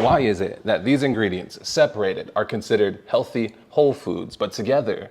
Why is it that these ingredients separated are considered healthy whole foods, but together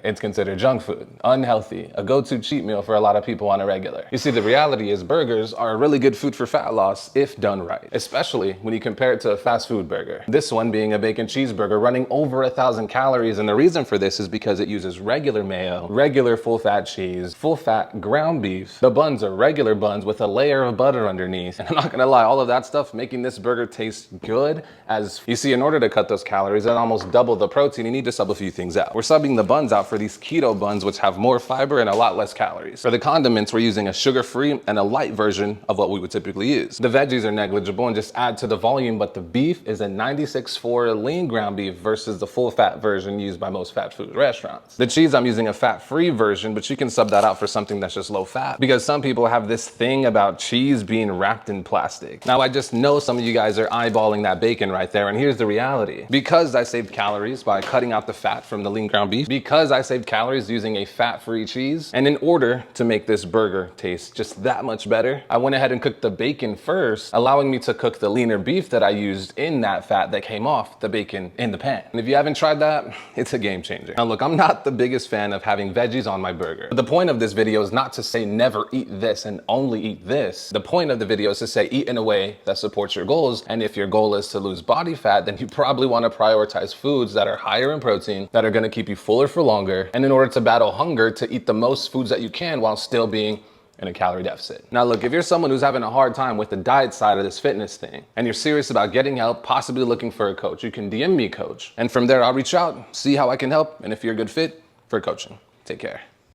it's considered junk food, unhealthy, a go-to cheat meal for a lot of people on a regular? You see, the reality is burgers are a really good food for fat loss if done right, especially when you compare it to a fast food burger. This one being a bacon cheeseburger running over 1,000 calories, and the reason for this is because it uses regular mayo, regular full-fat cheese, full-fat ground beef. The buns are regular buns with a layer of butter underneath, and I'm not gonna lie, all of that stuff making this burger taste good. As you see, in order to cut those calories and almost double the protein, you need to sub a few things out. We're subbing the buns out for these keto buns, which have more fiber and a lot less calories. For the condiments, we're using a sugar-free and a light version of what we would typically use. The veggies are negligible and just add to the volume, but the beef is a 96.4 lean ground beef versus the full-fat version used by most fast food restaurants. The cheese, I'm using a fat-free version, but you can sub that out for something that's just low-fat, because some people have this thing about cheese being wrapped in plastic. Now, I just know some of you guys are eyeballing that bacon right there, and here's the reality. Because I saved calories by cutting out the fat from the lean ground beef, because I saved calories using a fat-free cheese, and in order to make this burger taste just that much better, I went ahead and cooked the bacon first, allowing me to cook the leaner beef that I used in that fat that came off the bacon in the pan. And if you haven't tried that, it's a game changer. Now look, I'm not the biggest fan of having veggies on my burger, but the point of this video is not to say never eat this and only eat this. The point of the video is to say eat in a way that supports your goals, and if your goal is to lose body fat, then you probably want to prioritize foods that are higher in protein, that are going to keep you fuller for longer, and in order to battle hunger, to eat the most foods that you can while still being in a calorie deficit. Now look, if you're someone who's having a hard time with the diet side of this fitness thing, and you're serious about getting help, possibly looking for a coach, you can DM me, coach. And from there, I'll reach out, see how I can help, and if you're a good fit for coaching. Take care.